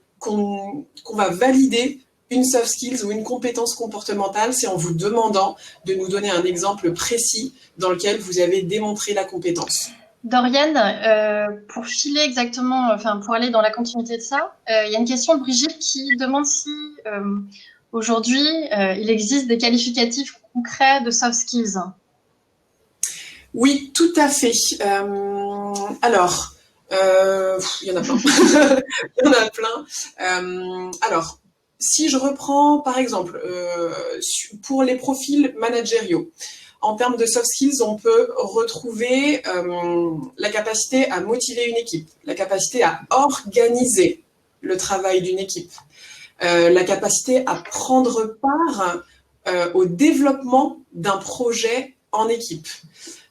va valider une soft skills ou une compétence comportementale, c'est en vous demandant de nous donner un exemple précis dans lequel vous avez démontré la compétence. Dorian, pour filer exactement, pour aller dans la continuité de ça, il y a une question de Brigitte qui demande si aujourd'hui il existe des qualificatifs concrets de soft skills. Oui, tout à fait. Alors, il y en a plein. Il y en a plein. Alors, si je reprends, par exemple, pour les profils managériaux, en termes de soft skills, on peut retrouver la capacité à motiver une équipe, la capacité à organiser le travail d'une équipe, la capacité à prendre part au développement d'un projet en équipe.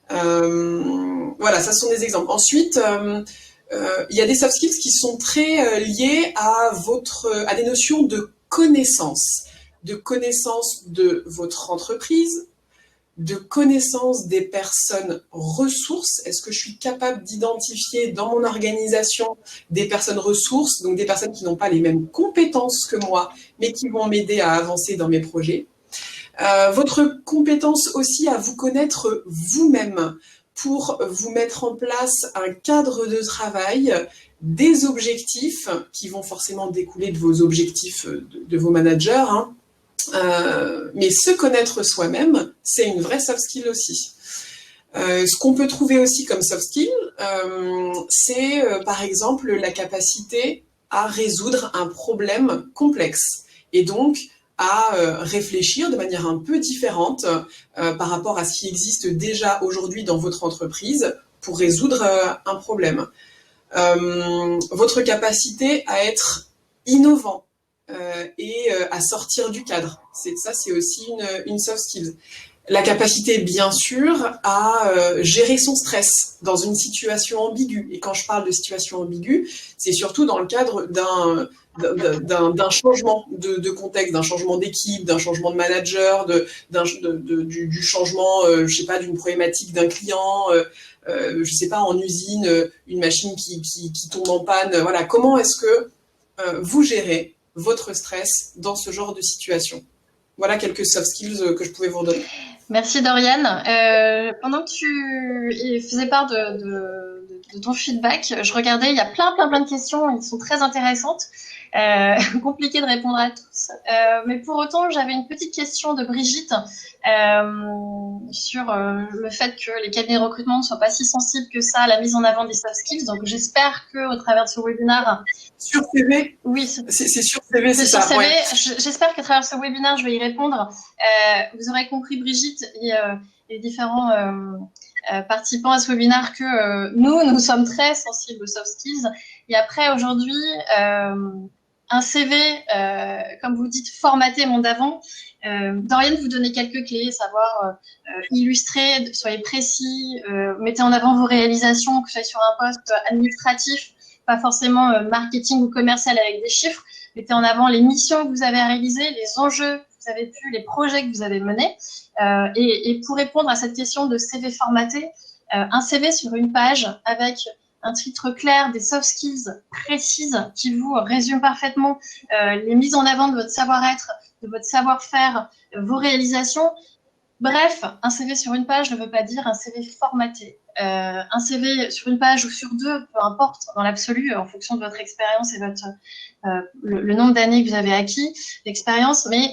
Voilà, ça sont des exemples. Ensuite, il y a des soft skills qui sont très liés à des notions de connaissance de votre entreprise, de connaissance des personnes ressources. Est-ce que je suis capable d'identifier dans mon organisation des personnes ressources, donc des personnes qui n'ont pas les mêmes compétences que moi, mais qui vont m'aider à avancer dans mes projets. Votre compétence aussi à vous connaître vous-même pour vous mettre en place un cadre de travail, des objectifs qui vont forcément découler de vos objectifs de vos managers, hein. Mais se connaître soi-même, c'est une vraie soft skill aussi. Ce qu'on peut trouver aussi comme soft skill, c'est par exemple la capacité à résoudre un problème complexe et donc à réfléchir de manière un peu différente par rapport à ce qui existe déjà aujourd'hui dans votre entreprise pour résoudre un problème. Votre capacité à être innovant et à sortir du cadre. C'est aussi une soft skill. La capacité, bien sûr, à gérer son stress dans une situation ambiguë. Et quand je parle de situation ambiguë, c'est surtout dans le cadre d'un changement de contexte, d'un changement d'équipe, d'un changement de manager, du changement, je sais pas, d'une problématique d'un client, je sais pas, en usine, une machine qui tombe en panne. Voilà, comment est-ce que vous gérez votre stress dans ce genre de situation? Voilà quelques soft skills que je pouvais vous redonner. Merci Doriane. Pendant que tu faisais part de ton feedback, je regardais, il y a plein de questions, elles sont très intéressantes. Compliqué de répondre à tous. Mais pour autant, j'avais une petite question de Brigitte sur le fait que les cabinets de recrutement ne soient pas si sensibles que ça à la mise en avant des soft skills. Donc j'espère que au travers de ce webinaire, sur CV, oui, c'est sur CV, c'est sur ça. CV. Ouais. J'espère qu'à travers ce webinaire, je vais y répondre. Vous aurez compris, Brigitte, et les différents participants à ce webinaire, que nous sommes très sensibles aux soft skills. Et après, aujourd'hui, un CV, comme vous dites, formaté monde d'avant. Dorian, vous donnez quelques clés, savoir illustrer, soyez précis, mettez en avant vos réalisations, que ce soit sur un poste administratif, pas forcément marketing ou commercial avec des chiffres. Mettez en avant les missions que vous avez réalisées, les enjeux que vous avez pu, les projets que vous avez menés. Et pour répondre à cette question de CV formaté, un CV sur une page avec un titre clair, des soft skills précises qui vous résument parfaitement les mises en avant de votre savoir-être, de votre savoir-faire, vos réalisations. Bref, un CV sur une page ne veut pas dire un CV formaté. Un CV sur une page ou sur deux, peu importe, dans l'absolu, en fonction de votre expérience et votre le nombre d'années que vous avez acquis d'expérience, mais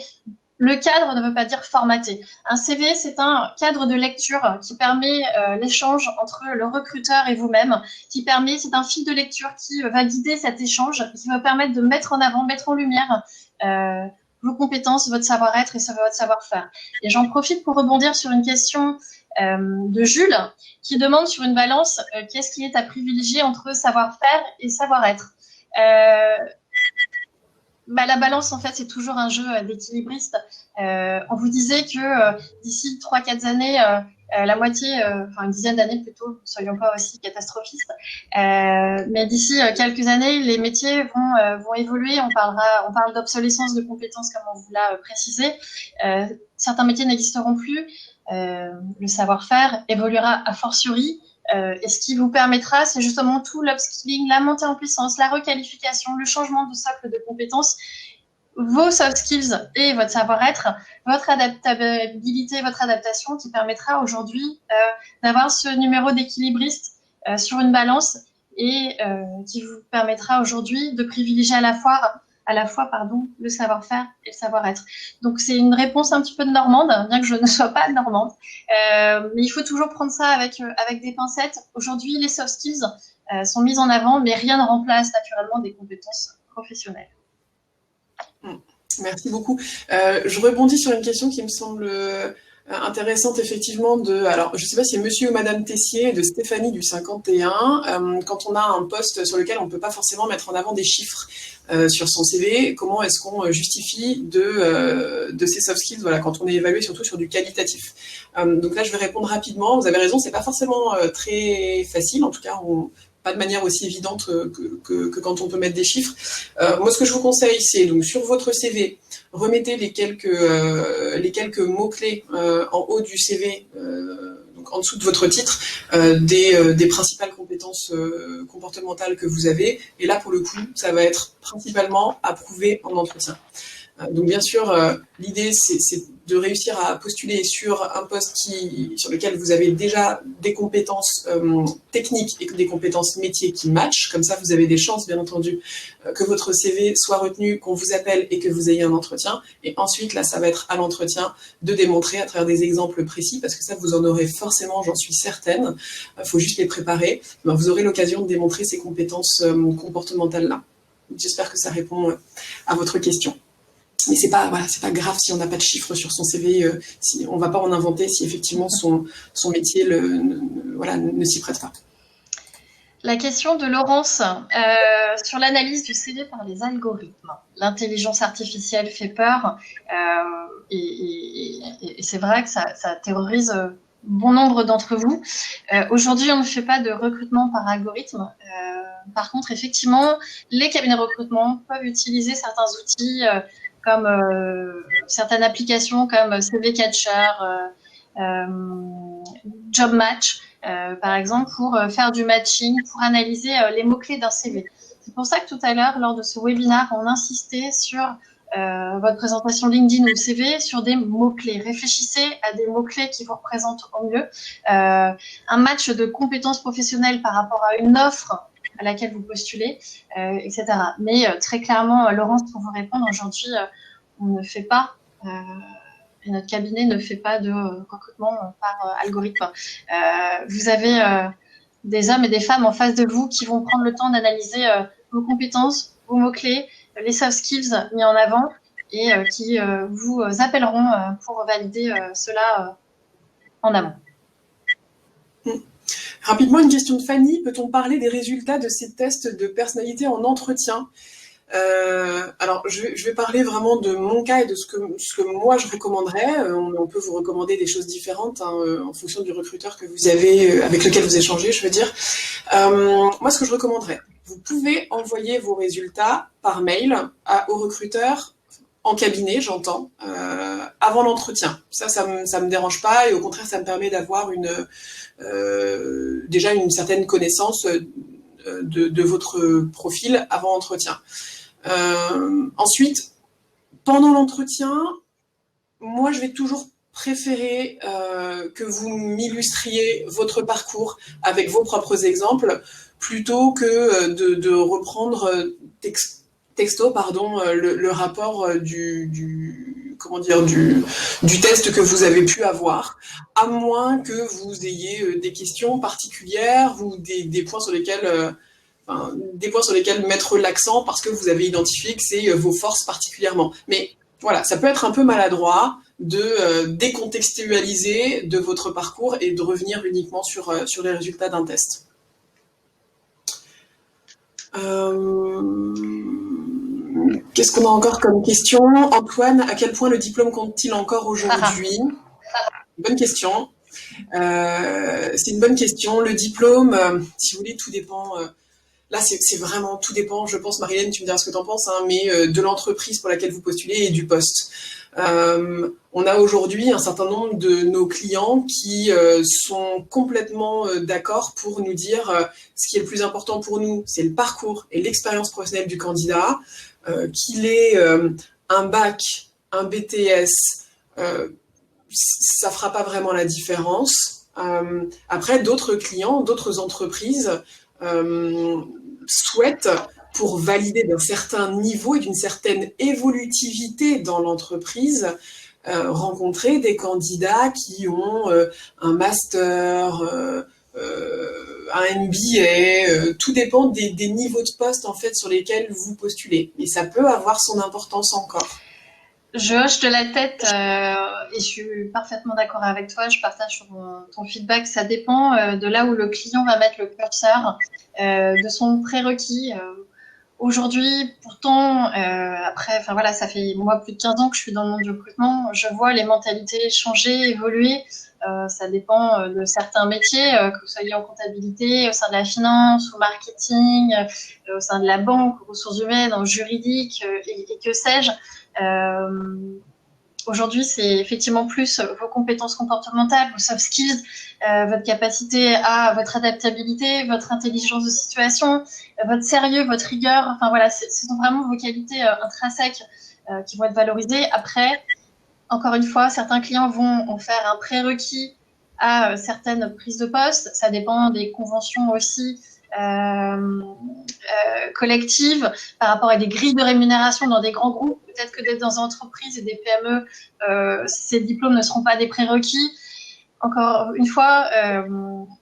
le cadre ne veut pas dire formaté. Un CV, c'est un cadre de lecture qui permet l'échange entre le recruteur et vous-même, c'est un fil de lecture qui va guider cet échange, qui va permettre de mettre en avant, mettre en lumière vos compétences, votre savoir-être et votre savoir-faire. Et j'en profite pour rebondir sur une question de Jules, qui demande sur une balance qu'est-ce qui est à privilégier entre savoir-faire et savoir-être. La balance, en fait, c'est toujours un jeu d'équilibriste. On vous disait que d'ici 3-4 années, la moitié, une dizaine d'années plutôt, ne soyons pas aussi catastrophistes, mais d'ici quelques années, les métiers vont évoluer. On parle d'obsolescence de compétences, comme on vous l'a précisé. Certains métiers n'existeront plus. Le savoir-faire évoluera a fortiori. Et ce qui vous permettra, c'est justement tout l'upskilling, la montée en puissance, la requalification, le changement de socle de compétences, vos soft skills et votre savoir-être, votre adaptabilité, votre adaptation qui permettra aujourd'hui d'avoir ce numéro d'équilibriste sur une balance et qui vous permettra aujourd'hui de privilégier à la fois le savoir-faire et le savoir-être. Donc c'est une réponse un petit peu de normande, bien que je ne sois pas normande, mais il faut toujours prendre ça avec des pincettes. Aujourd'hui, les soft skills sont mises en avant, mais rien ne remplace naturellement des compétences professionnelles. Merci beaucoup. Je rebondis sur une question qui me semble intéressante, effectivement, alors, je ne sais pas si c'est monsieur ou madame Tessier, de Stéphanie du 51. Quand on a un poste sur lequel on ne peut pas forcément mettre en avant des chiffres sur son CV, comment est-ce qu'on justifie de ces soft skills, voilà, quand on est évalué surtout sur du qualitatif. Donc là, je vais répondre rapidement. Vous avez raison, c'est pas forcément très facile, en tout cas, pas de manière aussi évidente que quand on peut mettre des chiffres. Moi, ce que je vous conseille, c'est donc sur votre CV, remettez les quelques mots-clés en haut du CV, donc en dessous de votre titre, des principales compétences comportementales que vous avez. Et là, pour le coup, ça va être principalement approuvé en entretien. Donc bien sûr, l'idée c'est de réussir à postuler sur un poste sur lequel vous avez déjà des compétences techniques et des compétences métiers qui matchent. Comme ça, vous avez des chances, bien entendu, que votre CV soit retenu, qu'on vous appelle et que vous ayez un entretien. Et ensuite, là, ça va être à l'entretien de démontrer à travers des exemples précis, parce que ça, vous en aurez forcément, j'en suis certaine. Il faut juste les préparer. Vous aurez l'occasion de démontrer ces compétences comportementales-là. J'espère que ça répond à votre question. Mais c'est pas grave si on n'a pas de chiffres sur son CV, si on va pas en inventer si effectivement son métier ne s'y prête pas. La question de Laurence sur l'analyse du CV par les algorithmes. L'intelligence artificielle fait peur et c'est vrai que ça terrorise bon nombre d'entre vous. Aujourd'hui, on ne fait pas de recrutement par algorithme. Par contre, effectivement, les cabinets de recrutement peuvent utiliser certains outils comme certaines applications comme CV Catcher, Job Match, par exemple, pour faire du matching, pour analyser les mots-clés d'un CV. C'est pour ça que tout à l'heure, lors de ce webinaire, on insistait sur votre présentation LinkedIn ou CV sur des mots-clés. Réfléchissez à des mots-clés qui vous représentent au mieux. Un match de compétences professionnelles par rapport à une offre à laquelle vous postulez, etc. Mais très clairement, Laurence, pour vous répondre, aujourd'hui, on ne fait pas... et notre cabinet ne fait pas de recrutement par algorithme. Vous avez des hommes et des femmes en face de vous qui vont prendre le temps d'analyser vos compétences, vos mots-clés, les soft skills mis en avant et qui vous appelleront pour valider cela en amont. Rapidement, une question de Fanny. Peut-on parler des résultats de ces tests de personnalité en entretien ? Alors, je vais parler vraiment de mon cas et de ce que moi je recommanderais. On peut vous recommander des choses différentes en fonction du recruteur que vous avez, avec lequel vous échangez, je veux dire. Moi, ce que je recommanderais, vous pouvez envoyer vos résultats par mail au recruteur en cabinet, j'entends, avant l'entretien. Ça me dérange pas et au contraire, ça me permet d'avoir déjà une certaine connaissance de votre profil avant l'entretien. Ensuite, pendant l'entretien, moi, je vais toujours préférer que vous m'illustriez votre parcours avec vos propres exemples plutôt que de reprendre texto le rapport du test que vous avez pu avoir, à moins que vous ayez des questions particulières ou des points sur lesquels mettre l'accent parce que vous avez identifié que c'est vos forces particulièrement. Mais voilà, ça peut être un peu maladroit de décontextualiser de votre parcours et de revenir uniquement sur les résultats d'un test. Qu'est-ce qu'on a encore comme question ? Antoine, à quel point le diplôme compte-t-il encore aujourd'hui ? Bonne question. C'est une bonne question. Le diplôme, si vous voulez, tout dépend... Là, c'est vraiment, tout dépend, je pense, Marilène, tu me diras ce que tu en penses, mais de l'entreprise pour laquelle vous postulez et du poste. On a aujourd'hui un certain nombre de nos clients qui sont complètement d'accord pour nous dire ce qui est le plus important pour nous, c'est le parcours et l'expérience professionnelle du candidat, qu'il ait un bac, un BTS, ça fera pas vraiment la différence. Après, d'autres clients, d'autres entreprises souhaitent, pour valider d'un certain niveau et d'une certaine évolutivité dans l'entreprise, rencontrer des candidats qui ont un master, un MBA, tout dépend des niveaux de poste en fait sur lesquels vous postulez. Et ça peut avoir son importance encore. Je hoche de la tête et je suis parfaitement d'accord avec toi. Je partage ton feedback. Ça dépend de là où le client va mettre le curseur, de son prérequis. Aujourd'hui, pourtant, après, enfin voilà, ça fait moi plus de 15 ans que je suis dans le monde du recrutement. Je vois les mentalités changer, évoluer. Ça dépend de certains métiers, que vous soyez en comptabilité, au sein de la finance, au marketing, au sein de la banque, aux ressources humaines, au juridique et que sais-je. Aujourd'hui, c'est effectivement plus vos compétences comportementales, vos soft skills, votre capacité à votre adaptabilité, votre intelligence de situation, votre sérieux, votre rigueur. Enfin voilà, ce sont vraiment vos qualités intrinsèques qui vont être valorisées. Après, encore une fois, certains clients vont en faire un prérequis à certaines prises de poste. Ça dépend des conventions aussi collectives par rapport à des grilles de rémunération dans des grands groupes. Peut-être que d'être dans une entreprise et des PME, ces diplômes ne seront pas des prérequis. Encore une fois,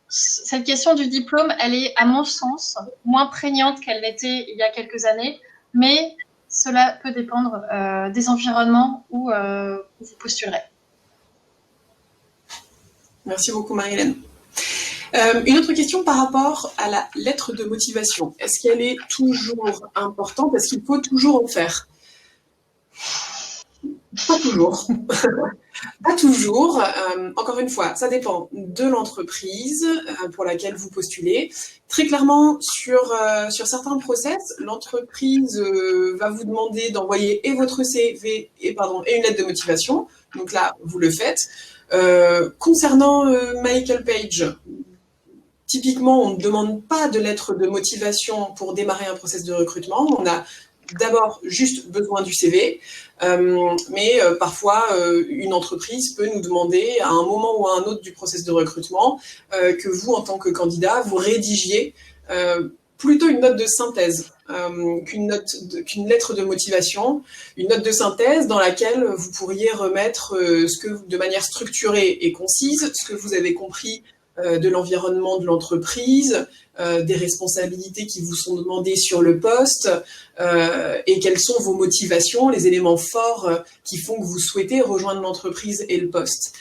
cette question du diplôme, elle est, à mon sens, moins prégnante qu'elle l'était il y a quelques années, mais cela peut dépendre des environnements où vous postulerez. Merci beaucoup, Marie-Hélène. Une autre question par rapport à la lettre de motivation. Est-ce qu'elle est toujours importante? Est-ce qu'il faut toujours en faire? Pas toujours. Pas toujours. Encore une fois, ça dépend de l'entreprise pour laquelle vous postulez. Très clairement, sur certains process, l'entreprise va vous demander d'envoyer et votre CV et une lettre de motivation. Donc là, vous le faites. Concernant Michael Page, typiquement, on ne demande pas de lettre de motivation pour démarrer un process de recrutement. On a d'abord juste besoin du CV, mais parfois une entreprise peut nous demander à un moment ou à un autre du process de recrutement que vous, en tant que candidat, vous rédigiez plutôt une note de synthèse qu'une lettre de motivation, une note de synthèse dans laquelle vous pourriez remettre de manière structurée et concise ce que vous avez compris de l'environnement de l'entreprise, des responsabilités qui vous sont demandées sur le poste et quelles sont vos motivations, les éléments forts qui font que vous souhaitez rejoindre l'entreprise et le poste.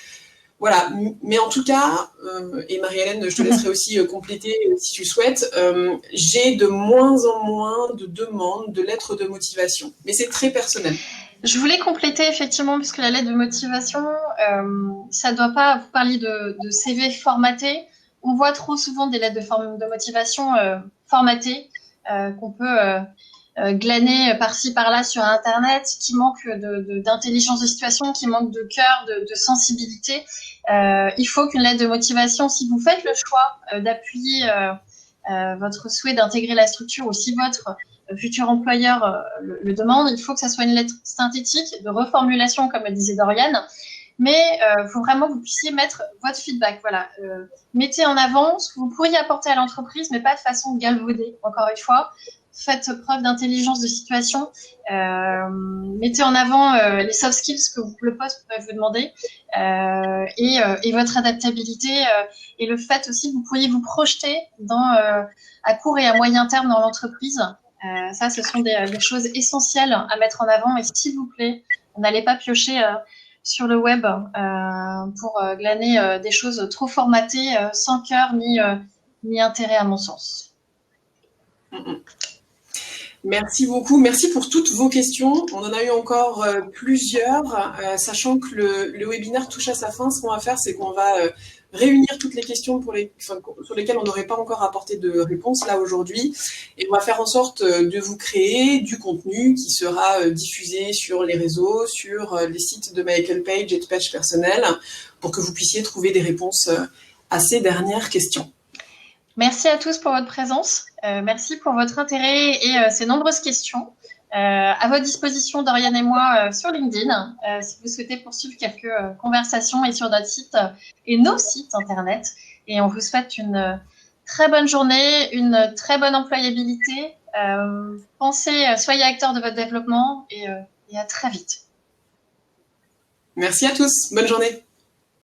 Voilà, mais en tout cas, et Marie-Hélène, je te laisserai aussi compléter si tu souhaites, j'ai de moins en moins de demandes de lettres de motivation, mais c'est très personnel. Je voulais compléter effectivement, puisque la lettre de motivation, ça doit pas, vous parliez de CV formaté. On voit trop souvent des lettres de motivation formatées qu'on peut glaner par-ci par-là sur Internet, qui manquent d'intelligence de situation, qui manquent de cœur, de sensibilité. Il faut qu'une lettre de motivation, si vous faites le choix d'appuyer votre souhait d'intégrer la structure, ou si votre futur employeur le demande, il faut que ça soit une lettre synthétique de reformulation, comme le disait Doriane, mais faut vraiment que vous puissiez mettre votre feedback. Voilà, mettez en avant ce que vous pourriez apporter à l'entreprise, mais pas de façon galvaudée. Encore une fois, faites preuve d'intelligence de situation. Mettez en avant les soft skills que le poste pourrait vous demander et votre adaptabilité et le fait aussi que vous pourriez vous projeter à court et à moyen terme dans l'entreprise. Ça, ce sont des choses essentielles à mettre en avant. Et s'il vous plaît, n'allez pas piocher sur le web pour glaner des choses trop formatées, sans cœur ni intérêt, à mon sens. Merci beaucoup. Merci pour toutes vos questions. On en a eu encore plusieurs, sachant que le webinaire touche à sa fin. Ce qu'on va faire, c'est qu'on va réunir toutes les questions sur lesquelles on n'aurait pas encore apporté de réponse là aujourd'hui. Et on va faire en sorte de vous créer du contenu qui sera diffusé sur les réseaux, sur les sites de Michael Page et de Page Personnel, pour que vous puissiez trouver des réponses à ces dernières questions. Merci à tous pour votre présence. Merci pour votre intérêt et ces nombreuses questions. À votre disposition, Doriane et moi, sur LinkedIn, si vous souhaitez poursuivre quelques conversations, et sur notre site et nos sites internet. Et on vous souhaite une très bonne journée, une très bonne employabilité. Soyez acteurs de votre développement et à très vite. Merci à tous. Bonne journée.